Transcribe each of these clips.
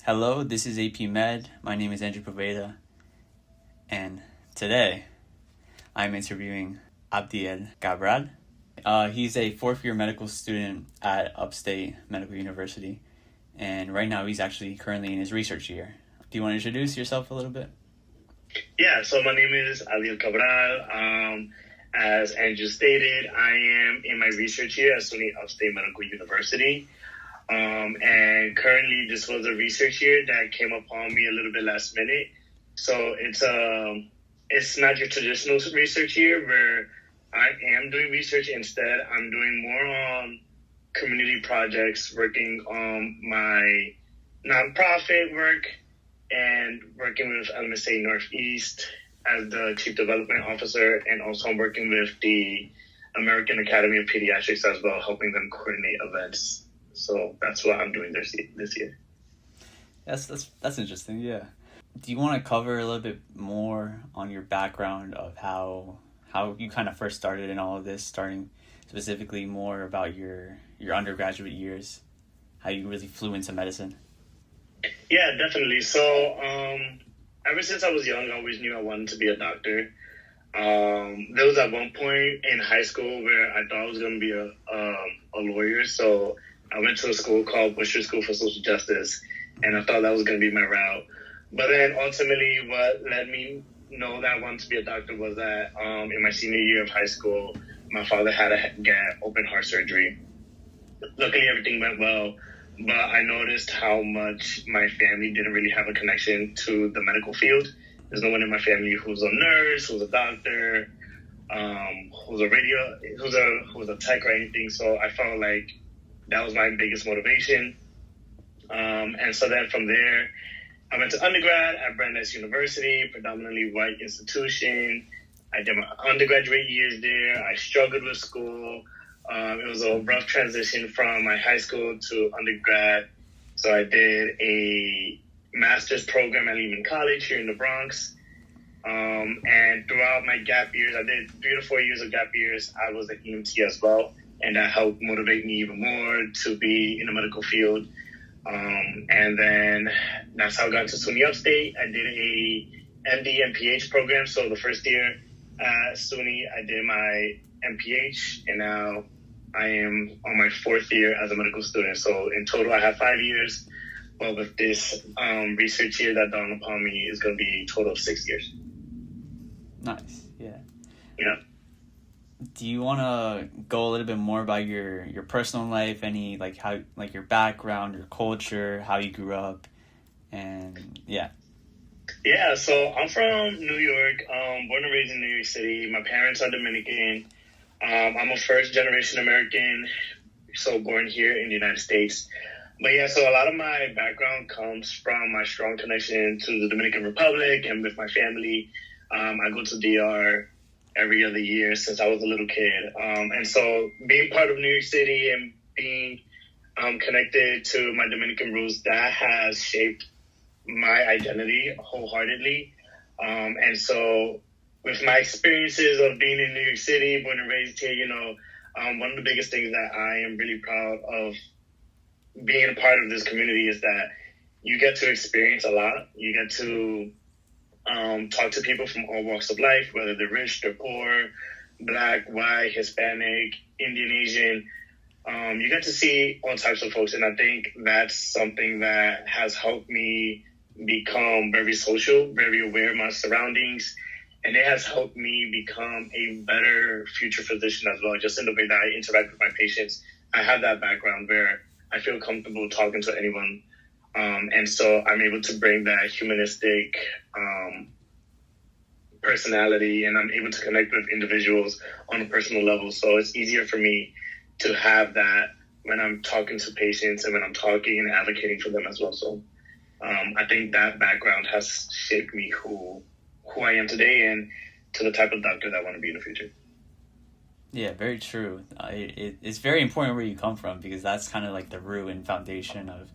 Hello, this is AP Med. My name is Andrew Poveda, and today I'm interviewing Abdiel Cabral. He's a fourth-year medical student at Upstate Medical University, and right now he's actually currently in his research year. Do you want to introduce yourself a little bit? Yeah, so my name is Abdiel Cabral. As Andrew stated, I am in my research year at SUNY Upstate Medical University. And currently this was a research year that came upon me a little bit last minute. So it's not your traditional research year where I am doing research. Instead, I'm doing more on community projects, working on my nonprofit work and working with LMSA Northeast as the Chief Development Officer. And also I'm working with the American Academy of Pediatrics as well, helping them coordinate events. So that's what I'm doing this year. That's interesting, yeah. Do you want to cover a little bit more on your background of how you kind of first started in all of this, starting specifically more about your undergraduate years, how you really flew into medicine? Yeah, definitely. So ever since I was young, I always knew I wanted to be a doctor. There was at one point in high school where I thought I was going to be a lawyer. So I went to a school called Busher School for Social Justice, and I thought that was going to be my route. But then ultimately what let me know that I wanted to be a doctor was that in my senior year of high school, my father had to get open heart surgery. Luckily, everything went well, but I noticed how much my family didn't really have a connection to the medical field. There's no one in my family who's a nurse, who's a doctor, who's a tech or anything. So I felt like that was my biggest motivation. And so then from there, I went to undergrad at Brandeis University, predominantly white institution. I did my undergraduate years there. I struggled with school. It was a rough transition from my high school to undergrad. So I did a master's program at Lehman College here in the Bronx. And throughout my gap years, I did 3 to 4 years of gap years. I was an EMT as well. And that helped motivate me even more to be in the medical field. And then that's how I got into SUNY Upstate. I did a MD and PH program. So the first year at SUNY, I did my MPH, and now I am on my 4th year as a medical student. So in total, I have 5 years. But with this research year that dawned upon me, is going to be a total of 6 years. Nice, yeah. Yeah. Do you want to go a little bit more about your personal life, any how your background, your culture, how you grew up, and yeah? Yeah, so I'm from New York, born and raised in New York City. My parents are Dominican. I'm a first-generation American, so born here in the United States. But yeah, so a lot of my background comes from my strong connection to the Dominican Republic and with my family. I go to DR every other year since I was a little kid. And so being part of New York City and being connected to my Dominican roots, that has shaped my identity wholeheartedly. And so with my experiences of being in New York City, born and raised here, one of the biggest things that I am really proud of being a part of this community is that you get to experience a lot. You get to talk to people from all walks of life, whether they're rich, they're poor, Black, white, Hispanic, Indian, Asian. You get to see all types of folks, and I think that's something that has helped me become very social, very aware of my surroundings, and it has helped me become a better future physician as well, just in the way that I interact with my patients. I have that background where I feel comfortable talking to anyone. And so I'm able to bring that humanistic personality, and I'm able to connect with individuals on a personal level. So it's easier for me to have that when I'm talking to patients and when I'm talking and advocating for them as well. So I think that background has shaped me who I am today and to the type of doctor that I want to be in the future. Yeah, very true. It's very important where you come from, because that's kind of like the root and foundation of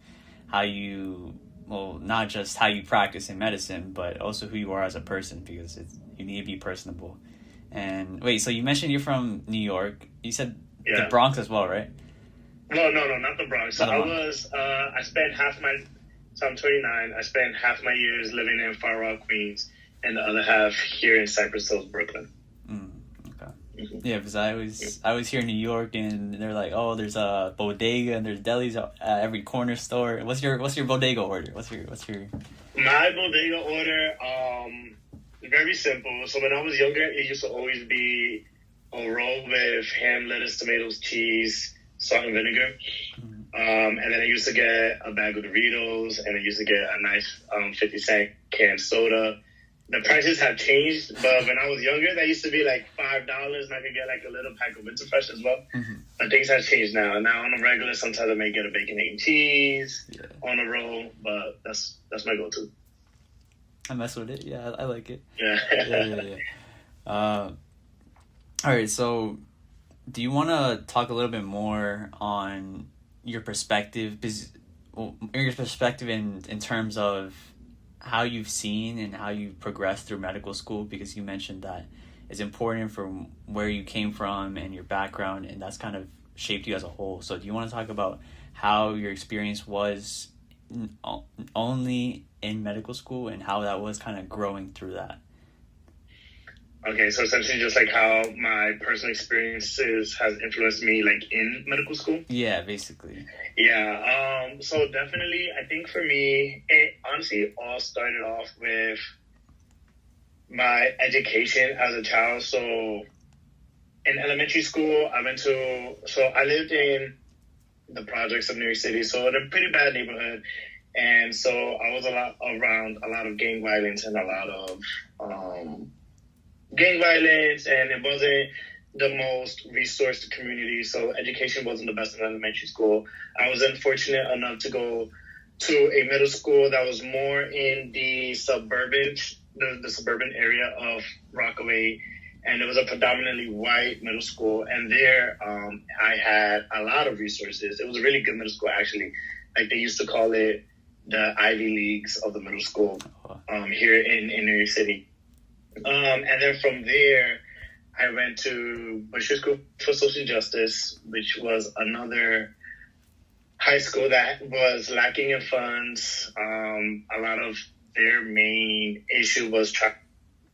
how you, not just how you practice in medicine, but also who you are as a person, because you need to be personable. And wait, so you mentioned you're from New York. You said the Bronx as well, right? No, not the Bronx. So I spent half my So I'm 29. I spent half my years living in Far Rock, Queens, and the other half here in Cypress Hills, Brooklyn. Okay. Yeah, because I was here in New York, and they're like, oh, there's a bodega and there's delis at every corner store. What's your bodega order? What's your My bodega order, very simple. So when I was younger, it used to always be a roll with ham, lettuce, tomatoes, cheese, salt, and vinegar. And then I used to get a bag of Doritos, and I used to get a nice 50-cent canned soda. The prices have changed, but when I was younger, that used to be like $5, and I could get like a little pack of Winter Fresh as well. But things have changed now. Now on a regular, sometimes I may get a bacon, egg, and cheese on a roll, but that's my go-to. I mess with it. Yeah, I like it. Yeah. All right, so do you want to talk a little bit more on your perspective, in terms of how you've seen and how you progressed through medical school? Because you mentioned that it's important from where you came from and your background, and that's kind of shaped you as a whole. So do you want to talk about how your experience was only in medical school and how that was kind of growing through that? Okay, so essentially just like how my personal experiences has influenced me like in medical school? Yeah, basically. Yeah, so definitely I think for me, it honestly all started off with my education as a child. So in elementary school, I lived in the projects of New York City, so in a pretty bad neighborhood. And so I was around a lot of gang violence and a lot of gang violence, and it wasn't the most resourced community, so education wasn't the best in elementary school. I was unfortunate enough to go to a middle school that was more in the suburban area of Rockaway, and it was a predominantly white middle school, and there I had a lot of resources. It was a really good middle school, actually. Like, they used to call it the Ivy Leagues of the middle school here in New York City. And then from there, I went to Busher School for Social Justice, which was another high school that was lacking in funds. A lot of their main issue was trying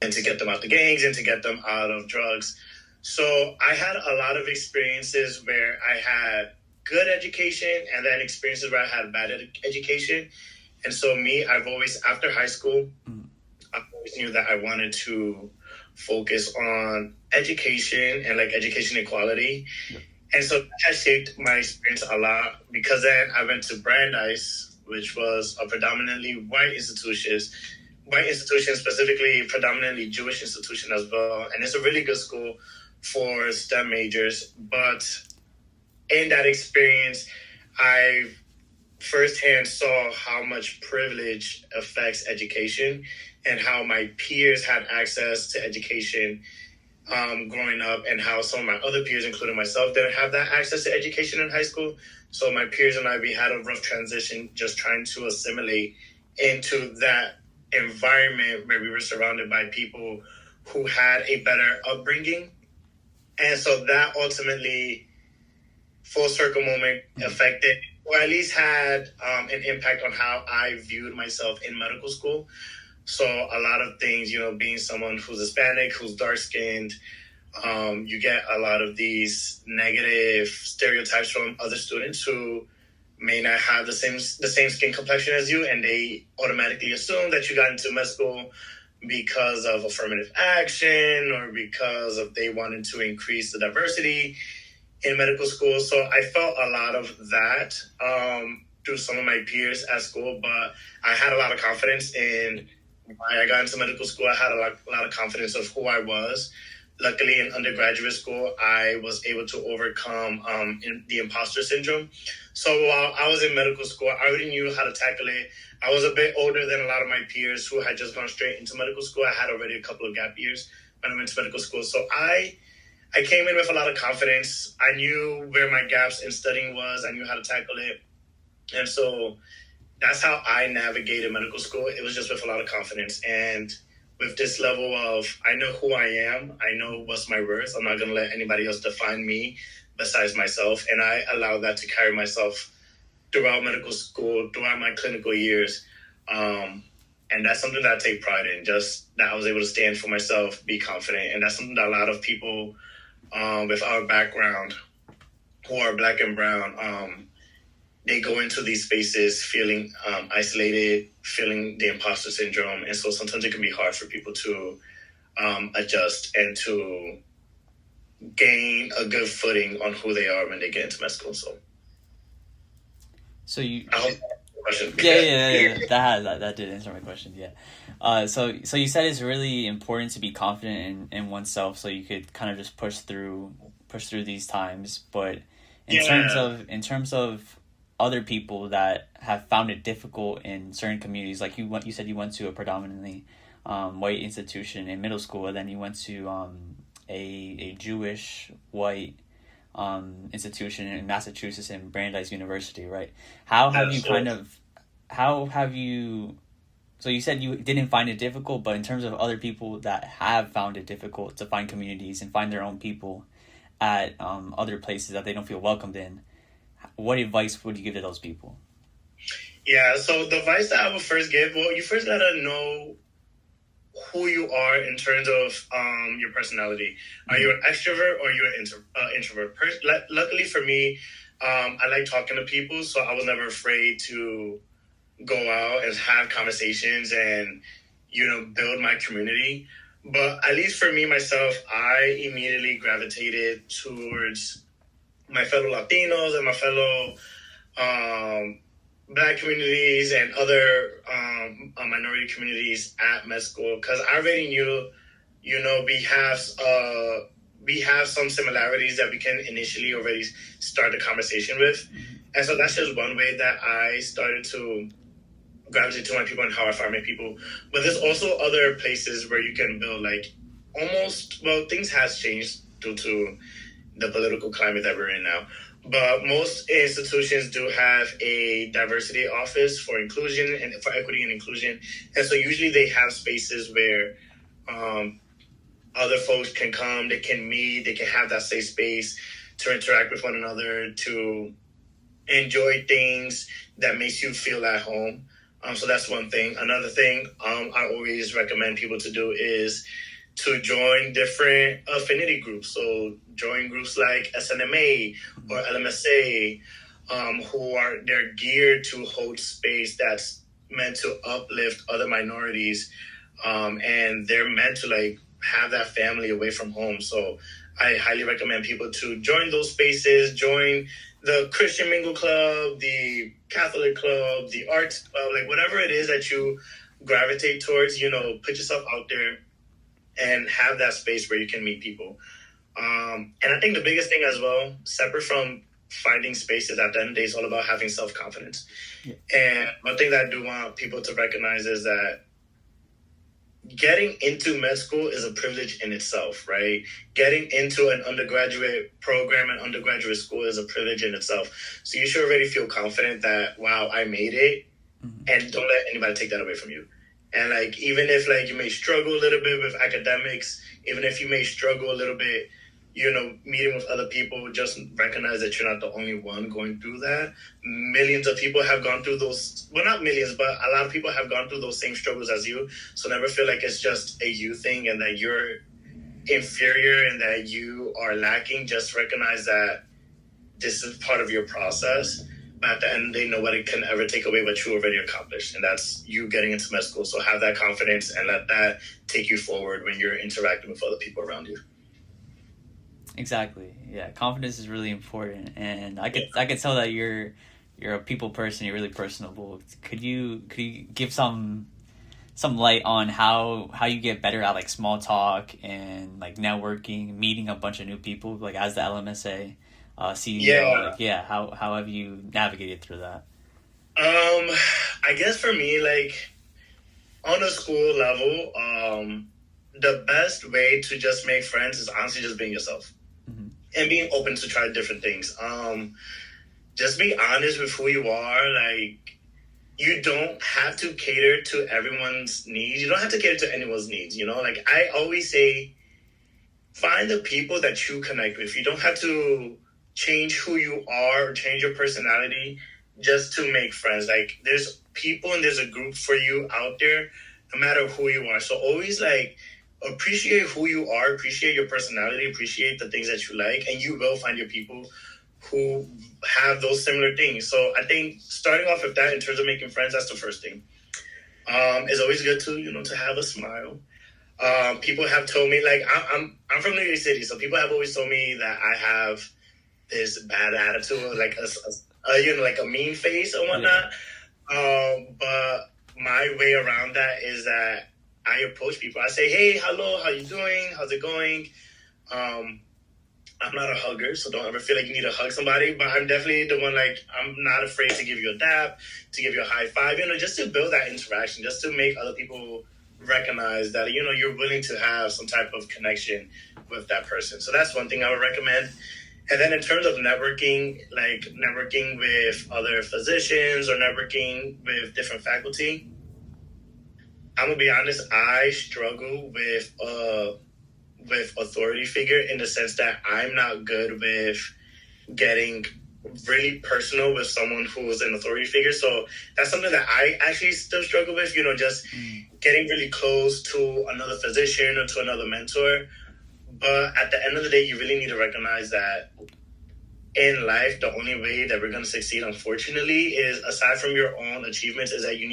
to get them out the gangs and to get them out of drugs. So I had a lot of experiences where I had good education and then experiences where I had bad education. And so I've always, after high school, I always knew that I wanted to focus on education and like education equality. Yep. And so that has shaped my experience a lot, because then I went to Brandeis, which was a predominantly white institution, specifically predominantly Jewish institution as well. And it's a really good school for STEM majors. But in that experience, I firsthand saw how much privilege affects education and how my peers had access to education growing up, and how some of my other peers, including myself, didn't have that access to education in high school. So my peers and I, we had a rough transition just trying to assimilate into that environment where we were surrounded by people who had a better upbringing. And so that ultimately, full circle moment, affected, or at least had an impact on how I viewed myself in medical school. So a lot of things, being someone who's Hispanic, who's dark-skinned, you get a lot of these negative stereotypes from other students who may not have the same skin complexion as you, and they automatically assume that you got into med school because of affirmative action or because of they wanted to increase the diversity in medical school. So I felt a lot of that through some of my peers at school, but I had a lot of confidence in why I got into medical school. I had a lot of confidence of who I was. Luckily, in undergraduate school, I was able to overcome the imposter syndrome. So while I was in medical school, I already knew how to tackle it. I was a bit older than a lot of my peers who had just gone straight into medical school. I had already a couple of gap years when I went to medical school. So I came in with a lot of confidence. I knew where my gaps in studying was. I knew how to tackle it. And so that's how I navigated medical school. It was just with a lot of confidence. And with this level of, I know who I am. I know what's my worth. I'm not going to let anybody else define me besides myself. And I allow that to carry myself throughout medical school, throughout my clinical years. And that's something that I take pride in, just that I was able to stand for myself, be confident. And that's something that a lot of people with our background who are Black and brown, they go into these spaces feeling isolated, feeling the imposter syndrome. And so sometimes it can be hard for people to adjust and to gain a good footing on who they are when they get into med school. So you, I hope question. yeah. That did answer my question. Yeah. So you said it's really important to be confident in oneself, so you could kind of just push through these times. But in terms of other people that have found it difficult in certain communities, like you said, you went to a predominantly white institution in middle school, and then you went to a Jewish white institution in Massachusetts in Brandeis University, right? How have you so you said you didn't find it difficult, but in terms of other people that have found it difficult to find communities and find their own people at other places that they don't feel welcomed in, what advice would you give to those people? Yeah, so the advice that I would first give, well, you first gotta know who you are in terms of your personality. Are you an extrovert or are you an introvert? Luckily for me, I like talking to people, so I was never afraid to go out and have conversations and, build my community. But at least for me, myself, I immediately gravitated towards my fellow Latinos and my fellow Black communities and other minority communities at med school, because I already knew, we have some similarities that we can initially already start the conversation with. And so that's just one way that I started to gravitate to my people and how I find my people. But there's also other places where you can build things has changed due to the political climate that we're in now. But most institutions do have a diversity office for inclusion and for equity and inclusion. And so usually they have spaces where other folks can come, they can meet, they can have that safe space to interact with one another, to enjoy things that makes you feel at home. So that's one thing. Another thing I always recommend people to do is to join different affinity groups. So join groups like SNMA or LMSA, they're geared to hold space that's meant to uplift other minorities. And they're meant to have that family away from home. So I highly recommend people to join those spaces, join the Christian Mingle Club, the Catholic Club, the Arts Club, whatever it is that you gravitate towards, put yourself out there and have that space where you can meet people. And I think the biggest thing as well, separate from finding spaces, at the end of the day, it's all about having self-confidence. Yeah. And one thing that I do want people to recognize is that getting into med school is a privilege in itself, right? Getting into an undergraduate program and undergraduate school is a privilege in itself. So you should already feel confident that, wow, I made it, and don't let anybody take that away from you. And even if you may struggle a little bit with academics, even if you may struggle a little bit, meeting with other people, just recognize that you're not the only one going through that. Millions of people have gone through those, well, not millions, but a lot of people have gone through those same struggles as you. So never feel like it's just a you thing and that you're inferior and that you are lacking. Just recognize that this is part of your process. But at the end, they know what it can ever take away what you already accomplished. And that's you getting into med school. So have that confidence and let that take you forward when you're interacting with other people around you. Exactly. Yeah, confidence is really important, and I could tell that you're a people person. You're really personable. Could you give some light on how you get better at small talk and networking, meeting a bunch of new people, as the LMSA CEO? Yeah. How have you navigated through that? I guess for me, on a school level, the best way to just make friends is honestly just being yourself. And being open to try different things. Just be honest with who you are. You don't have to cater to everyone's needs. You don't have to cater to anyone's needs, I always say, find the people that you connect with. You don't have to change who you are or change your personality just to make friends. Like, there's people and there's a group for you out there, no matter who you are. So always like appreciate who you are, appreciate your personality, appreciate the things that you like, and you will find your people who have those similar things. So I think starting off with that in terms of making friends, that's the first thing. It's always good to, to have a smile. People have told me, like, I'm from New York City, so people have always told me that I have this bad attitude, like like a mean face and whatnot. But my way around that is that I approach people. I say, "Hey, hello, how you doing? How's it going?" I'm not a hugger, so don't ever feel like you need to hug somebody. But I'm definitely the one, like, I'm not afraid to give you a dap, to give you a high five, just to build that interaction, just to make other people recognize that, you're willing to have some type of connection with that person. So that's one thing I would recommend. And then in terms of networking, like networking with other physicians or networking with different faculty, I'm gonna be honest, I struggle with authority figure, in the sense that I'm not good with getting really personal with someone who's an authority figure. So that's something that I actually still struggle with, just getting really close to another physician or to another mentor. But at the end of the day, you really need to recognize that in life, the only way that we're going to succeed, unfortunately, is, aside from your own achievements, is that you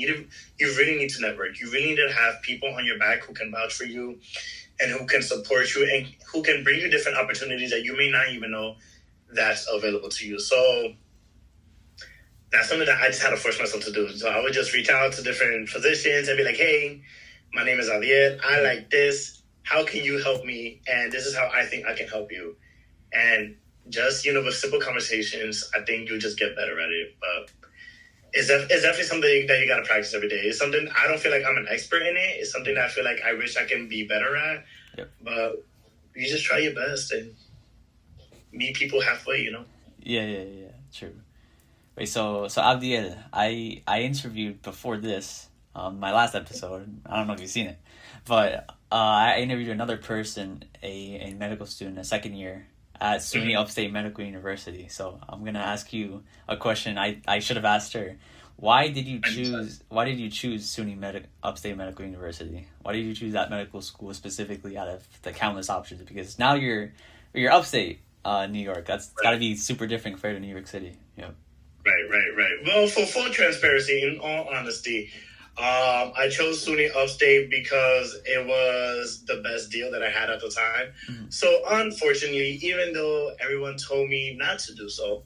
really need to network. You really need to have people on your back who can vouch for you and who can support you and who can bring you different opportunities that you may not even know that's available to you. So that's something that I just had to force myself to do. So I would just reach out to different physicians and be like, "Hey, my name is Abdiel. I like this. How can you help me? And this is how I think I can help you." And just, with simple conversations, I think you'll just get better at it. But it's definitely something that you got to practice every day. It's something I don't feel like I'm an expert in it. It's something that I feel like I wish I can be better at. Yep. But you just try your best and meet people halfway, Yeah, true. Wait, so Abdiel, I interviewed before this, my last episode. I don't know if you've seen it, but I interviewed another person, a medical student, a second year at SUNY Upstate Medical University. So I'm gonna ask you a question I should have asked her. Why did you choose SUNY Upstate Medical University? Why did you choose that medical school specifically out of the countless options? Because now you're upstate New York. That's got to be super different compared to New York City. Yeah. Right. Well, for full transparency, in all honesty, I chose SUNY Upstate because it was the best deal that I had at the time. Mm-hmm. So unfortunately, even though everyone told me not to do so,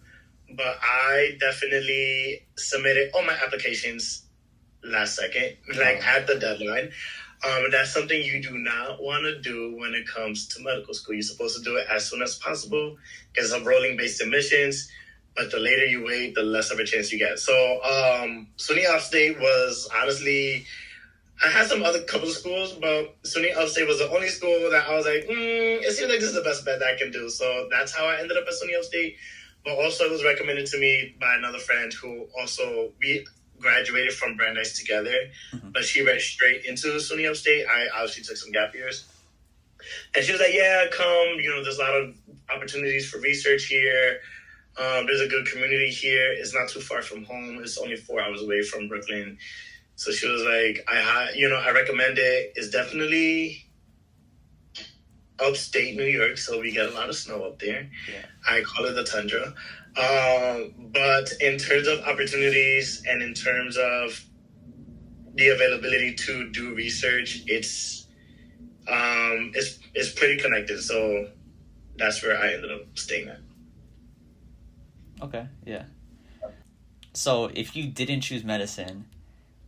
but I definitely submitted all my applications last second, like at the deadline. That's something you do not want to do when it comes to medical school. You're supposed to do it as soon as possible because of rolling-based admissions. But the later you wait, the less of a chance you get. So SUNY Upstate was honestly, I had some other couple of schools, but SUNY Upstate was the only school that I was like, it seems like this is the best bet that I can do. So that's how I ended up at SUNY Upstate. But also it was recommended to me by another friend who also, we graduated from Brandeis together, but she went straight into SUNY Upstate. I obviously took some gap years. And she was like, "Yeah, come, there's a lot of opportunities for research here. There's a good community here. It's not too far from home. It's only 4 hours away from Brooklyn." So she was like, I recommend it. It's definitely upstate New York, so we get a lot of snow up there. Yeah. I call it the tundra. But in terms of opportunities and in terms of the availability to do research, it's pretty connected. So that's where I ended up staying at. Okay, yeah. So if you didn't choose medicine,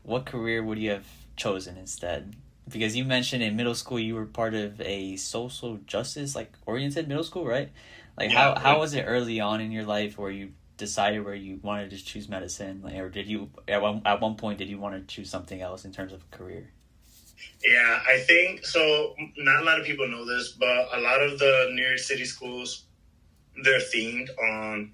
what career would you have chosen instead? Because you mentioned in middle school you were part of a social justice oriented middle school, right? How was it early on in your life where you decided where you wanted to choose medicine, or did you at one point did you want to choose something else in terms of a career? Yeah, I think so. Not a lot of people know this, but a lot of the New York City schools, they're themed on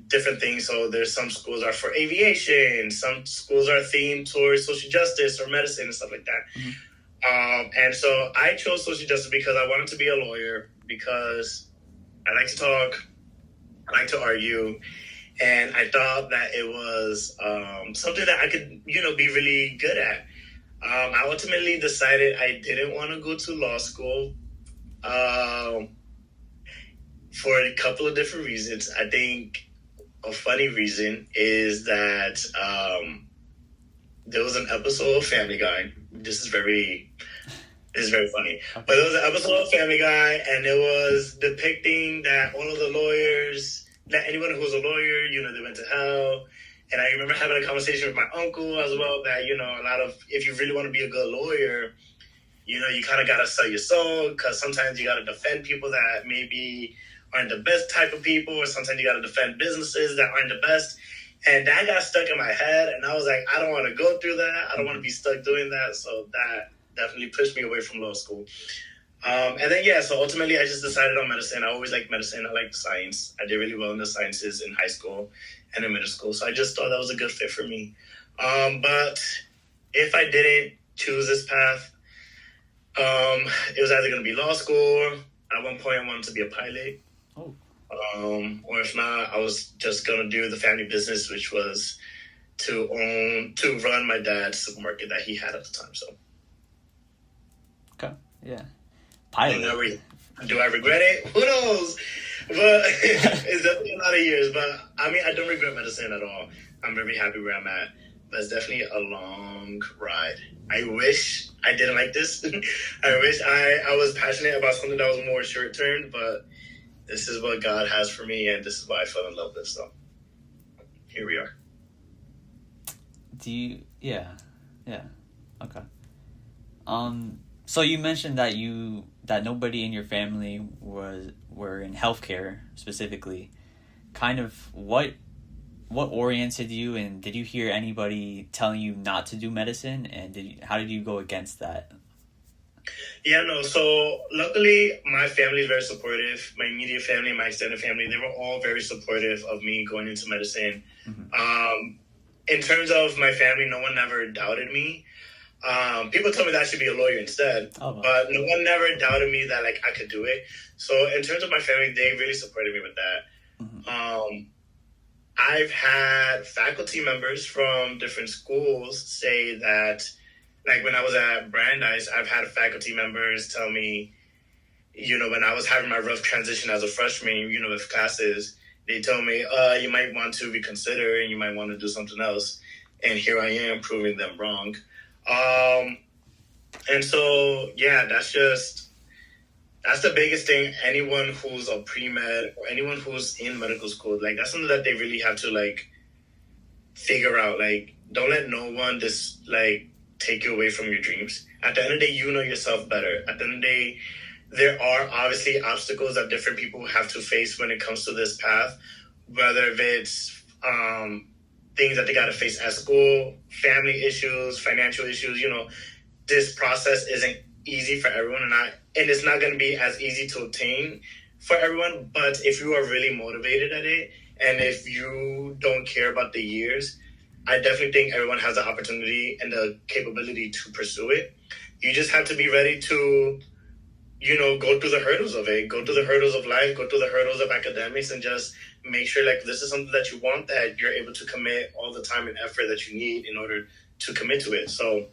different things. So there's some schools are for aviation, some schools are themed towards social justice or medicine and stuff like that. Mm-hmm. And so I chose social justice because I wanted to be a lawyer, because I like to talk, I like to argue, and I thought that it was something that I could, be really good at. I ultimately decided I didn't want to go to law school for a couple of different reasons. I think a funny reason is that there was an episode of Family Guy. This is very funny. Okay. But there was an episode of Family Guy, and it was depicting that all of the lawyers, that anyone who's a lawyer, they went to hell. And I remember having a conversation with my uncle as well that, a lot of, if you really want to be a good lawyer, you kind of got to sell your soul, because sometimes you got to defend people that maybe aren't the best type of people, or sometimes you got to defend businesses that aren't the best. And that got stuck in my head, and I was like, I don't want to go through that. I don't want to be stuck doing that. So that definitely pushed me away from law school. And then, so ultimately I just decided on medicine. I always liked medicine. I liked science. I did really well in the sciences in high school and in middle school. So I just thought that was a good fit for me. But if I didn't choose this path, it was either going to be law school. At one point I wanted to be a pilot. Oh. Or if not, I was just going to do the family business, which was to run my dad's supermarket that he had at the time. So. Okay. Yeah. Pilot. Do I regret it? Who knows? But it's definitely a lot of years. But I mean, I don't regret medicine at all. I'm very happy where I'm at. But it's definitely a long ride. I wish I didn't like this. I wish I was passionate about something that was more short term. But this is what God has for me, and this is why I fell in love with. So here we are. Yeah. Okay. So you mentioned that nobody in your family were in healthcare specifically. Kind of what oriented you, and did you hear anybody telling you not to do medicine, and how did you go against that? Yeah, no. So luckily, my family is very supportive. My immediate family, my extended family, they were all very supportive of me going into medicine. Mm-hmm. In terms of my family, no one ever doubted me. People told me that I should be a lawyer instead, but no one never doubted me that I could do it. So in terms of my family, they really supported me with that. Mm-hmm. I've had faculty members from different schools say that, when I was at Brandeis, I've had faculty members tell me, when I was having my rough transition as a freshman, with classes, they told me, you might want to reconsider and you might want to do something else. And here I am proving them wrong. And so, that's the biggest thing. Anyone who's a pre-med or anyone who's in medical school, that's something that they really have to figure out. Don't let no one just take you away from your dreams. At the end of the day, you know yourself better. At the end of the day, there are obviously obstacles that different people have to face when it comes to this path, whether if it's things that they got to face at school, family issues, financial issues. This process isn't easy for everyone, and it's not going to be as easy to obtain for everyone. But if you are really motivated at it, and if you don't care about the years, I definitely think everyone has the opportunity and the capability to pursue it. You just have to be ready to, go through the hurdles of it, go through the hurdles of life, go through the hurdles of academics, and just make sure this is something that you want, that you're able to commit all the time and effort that you need in order to commit to it. So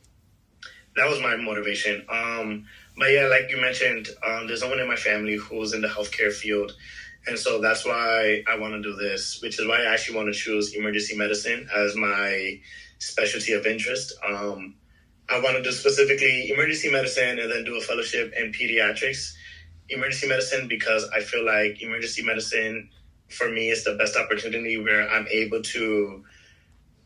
that was my motivation. But yeah, like you mentioned, there's no one in my family who's in the healthcare field. And so that's why I want to do this, which is why I actually want to choose emergency medicine as my specialty of interest. I want to do specifically emergency medicine and then do a fellowship in pediatrics. Emergency medicine, because I feel like emergency medicine, for me, is the best opportunity where I'm able to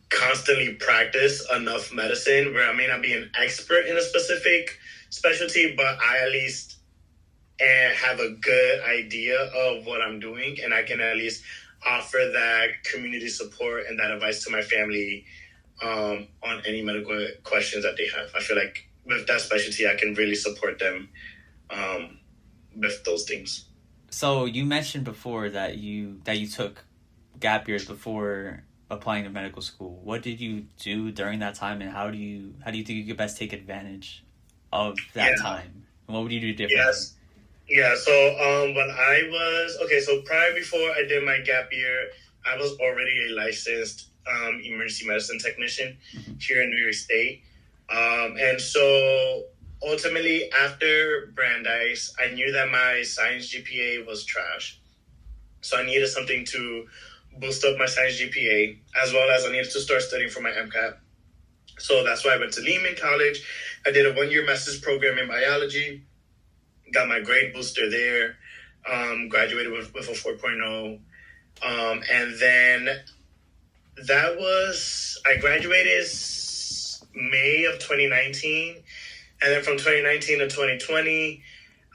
constantly practice enough medicine where I may not be an expert in a specific specialty, but I at least have a good idea of what I'm doing, and I can at least offer that community support and that advice to my family on any medical questions that they have. I feel like with that specialty, I can really support them with those things. So you mentioned before that you took gap years before applying to medical school. What did you do during that time, and how do you think you could best take advantage of that time? And what would you do differently? Yes. Yeah, so when I was, so before I did my gap year, I was already a licensed emergency medicine technician here in New York State. And so ultimately, after Brandeis, I knew that my science GPA was trash. So I needed something to boost up my science GPA, as well as I needed to start studying for my MCAT. So that's why I went to Lehman College. I did a 1-year master's program in biology, got my grade booster there, graduated with a 4.0. And then I graduated May of 2019. And then from 2019 to 2020,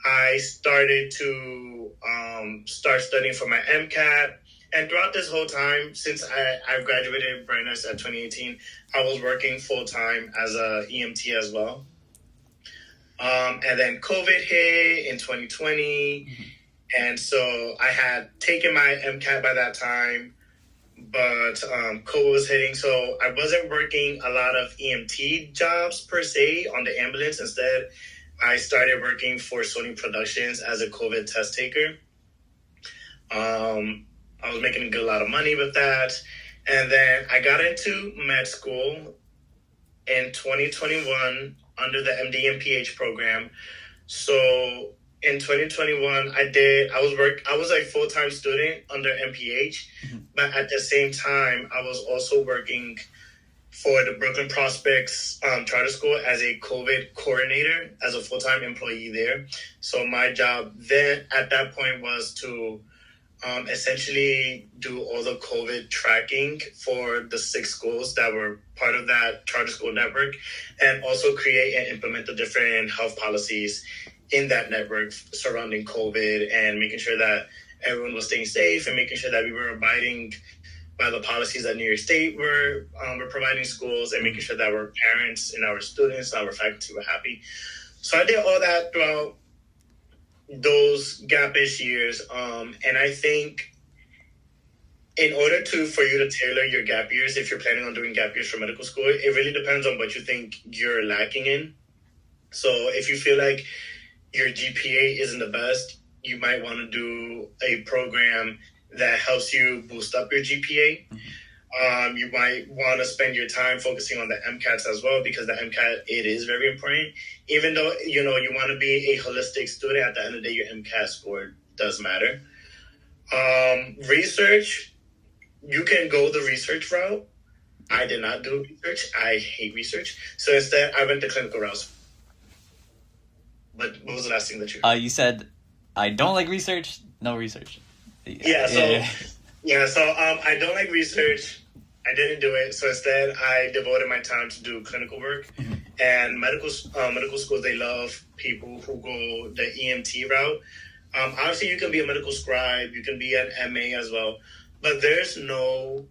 I started to start studying for my MCAT. And throughout this whole time, since I graduated Brandeis at 2018, I was working full-time as a EMT as well. And then COVID hit in 2020. And so I had taken my MCAT by that time, but COVID was hitting. So I wasn't working a lot of EMT jobs per se on the ambulance. Instead, I started working for SUNY Productions as a COVID test taker. I was making a good lot of money with that. And then I got into med school in 2021 under the MD and PH program. So in 2021, I was a full-time student under MPH, but at the same time, I was also working for the Brooklyn Prospects Charter School as a COVID coordinator, as a full-time employee there. So my job then at that point was to essentially do all the COVID tracking for the 6 schools that were part of that charter school network, and also create and implement the different health policies in that network surrounding COVID, and making sure that everyone was staying safe, and making sure that we were abiding by the policies that New York State were providing schools, and making sure that our parents and our students and our faculty were happy. So I did all that throughout those gap-ish years. And I think in order for you to tailor your gap years, if you're planning on doing gap years for medical school, it really depends on what you think you're lacking in. So if you feel like your GPA isn't the best, you might want to do a program that helps you boost up your GPA. You might want to spend your time focusing on the MCATs as well, because the MCAT, it is very important. Even though, you want to be a holistic student, at the end of the day, your MCAT score does matter. Research, you can go the research route. I did not do research. I hate research. So instead, I went the clinical route. But what was the last thing that you heard? You said, I don't like research, no research. So I don't like research. I didn't do it. So instead, I devoted my time to do clinical work. And medical schools, they love people who go the EMT route. Obviously, you can be a medical scribe. You can be an MA as well. But there's no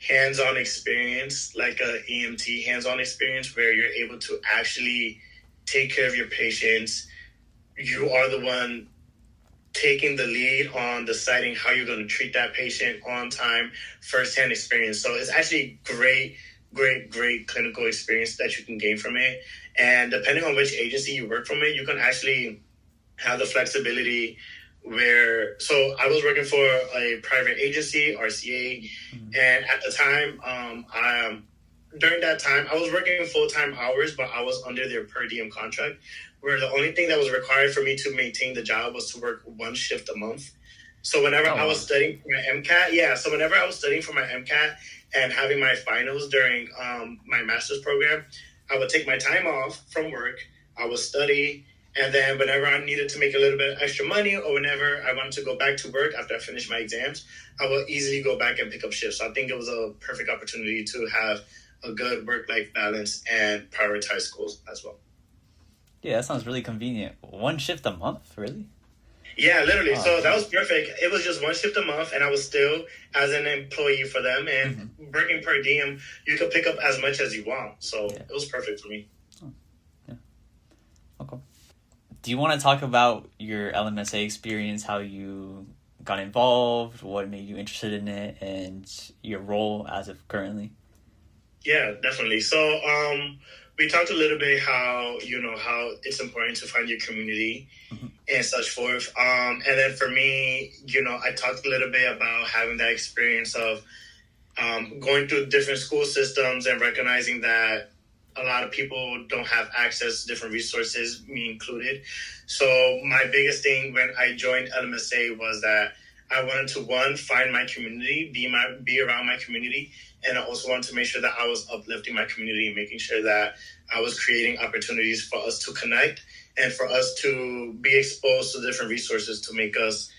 hands-on experience, like a EMT hands-on experience, where you're able to actually take care of your patients. You are the one taking the lead on deciding how you're going to treat that patient on time, first-hand experience. So it's actually great clinical experience that you can gain from it. And depending on which agency you work from it, you can actually have the flexibility where, so I was working for a private agency, RCA, and at the time, during that time, I was working full-time hours, but I was under their per diem contract, where the only thing that was required for me to maintain the job was to work 1 shift a month. So whenever I was studying for my MCAT, and having my finals during my master's program, I would take my time off from work, I would study, and then whenever I needed to make a little bit of extra money, or whenever I wanted to go back to work after I finished my exams, I would easily go back and pick up shifts. So I think it was a perfect opportunity to have a good work-life balance and prioritize schools as well. Yeah, that sounds really convenient. 1 shift a month, really? Yeah, literally. So that was perfect. It was just 1 shift a month, and I was still as an employee for them. And working per diem, you could pick up as much as you want. So it was perfect for me. Oh, yeah. Okay. Do you want to talk about your LMSA experience, how you got involved, what made you interested in it, and your role as of currently? Yeah, definitely. So we talked a little bit how it's important to find your community and such forth. And then for me, I talked a little bit about having that experience of going through different school systems and recognizing that a lot of people don't have access to different resources, me included. So my biggest thing when I joined LMSA was that I wanted to, one, find my community, be around my community, and I also wanted to make sure that I was uplifting my community and making sure that I was creating opportunities for us to connect and for us to be exposed to different resources to make us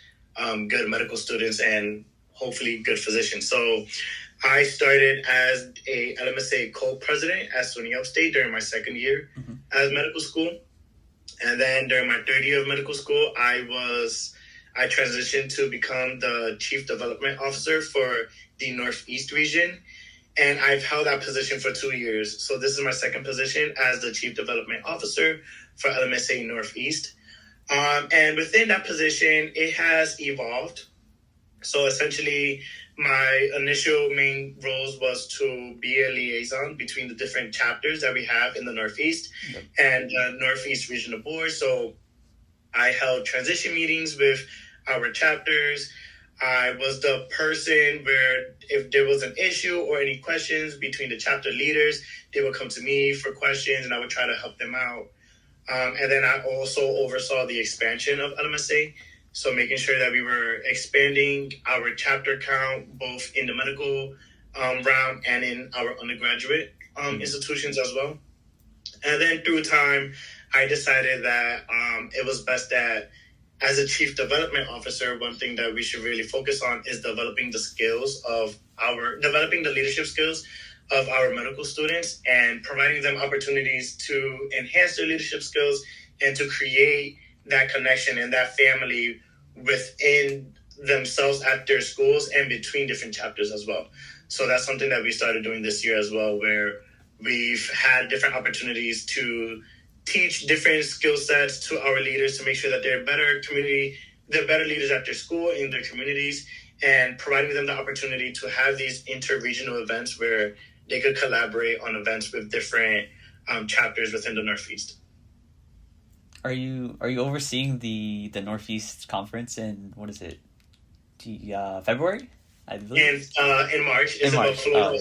good medical students and hopefully good physicians. So I started as a LMSA co-president at SUNY Upstate during my second year as medical school. And then during my third year of medical school, I transitioned to become the Chief Development Officer for the Northeast region. And I've held that position for 2 years. So this is my second position as the Chief Development Officer for LMSA Northeast. And within that position, it has evolved. So essentially, my initial main roles was to be a liaison between the different chapters that we have in the Northeast and the Northeast Regional Board. So I held transition meetings with our chapters. I was the person where if there was an issue or any questions between the chapter leaders, they would come to me for questions and I would try to help them out. And then I also oversaw the expansion of LMSA. So making sure that we were expanding our chapter count, both in the medical realm and in our undergraduate institutions as well. And then through time, I decided that it was best that as a Chief Development Officer, one thing that we should really focus on is developing the leadership skills of our medical students and providing them opportunities to enhance their leadership skills and to create that connection and that family within themselves at their schools and between different chapters as well. So that's something that we started doing this year as well, where we've had different opportunities to teach different skill sets to our leaders to make sure that they're better leaders at their school, in their communities, and providing them the opportunity to have these inter-regional events where they could collaborate on events with different chapters within the Northeast. Are you overseeing the Northeast Conference in, what is it, February? I believe. In March. It's in Buffalo.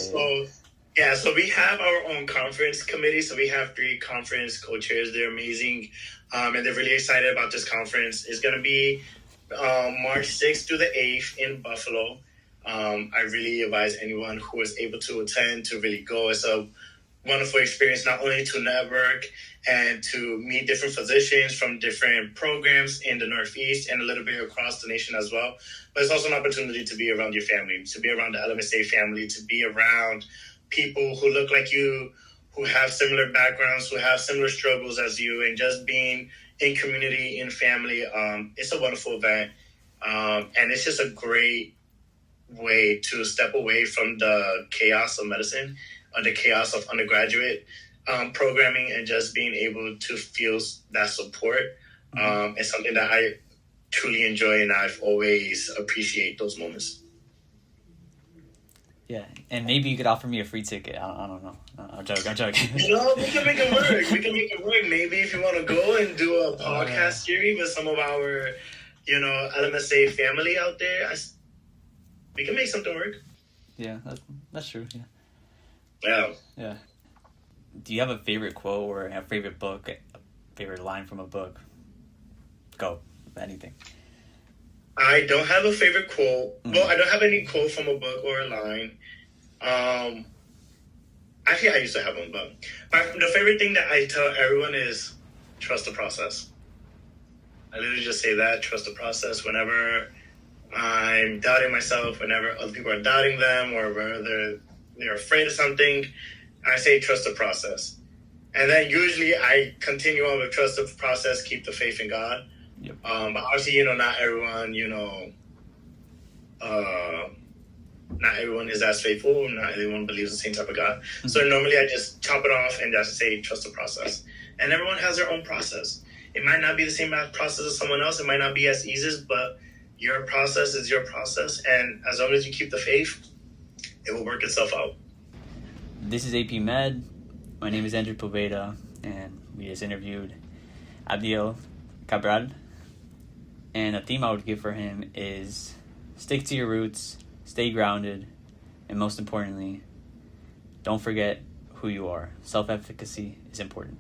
So we have our own conference committee. So we have 3 conference co-chairs. They're amazing. And they're really excited about this conference. It's going to be March 6th through the 8th in Buffalo. I really advise anyone who is able to attend to really go. It's a wonderful experience, not only to network and to meet different physicians from different programs in the Northeast and a little bit across the nation as well. But it's also an opportunity to be around your family, to be around the LMSA family, to be around people who look like you, who have similar backgrounds, who have similar struggles as you, and just being in community, in family. It's a wonderful event. And it's just a great way to step away from the chaos of medicine, or the chaos of undergraduate programming, and just being able to feel that support. It's something that I truly enjoy, and I've always appreciate those moments. Yeah, and maybe you could offer me a free ticket. I don't know. I'm joking. We can make it work. Maybe if you want to go and do a podcast series with some of our, LMSA family out there, we can make something work. Yeah, that's true. Yeah. Yeah. Do you have a favorite quote or a favorite book, a favorite line from a book? Go. Anything. I don't have a favorite quote. Well, I don't have any quote from a book or a line. Actually, I used to have one, but the favorite thing that I tell everyone is trust the process. I literally just say that, trust the process. Whenever I'm doubting myself, whenever other people are doubting them, or whether they're afraid of something, I say trust the process. And then usually I continue on with trust the process, keep the faith in God. Yep. But obviously, not everyone, not everyone is as faithful. Not everyone believes the same type of God. Mm-hmm. So normally I just chop it off and just say, trust the process. And everyone has their own process. It might not be the same process as someone else. It might not be as easy, but your process is your process. And as long as you keep the faith, it will work itself out. This is AP Med. My name is Andrew Poveda, and we just interviewed Abdiel Cabral. And a theme I would give for him is stick to your roots, stay grounded, and most importantly, don't forget who you are. Self-efficacy is important.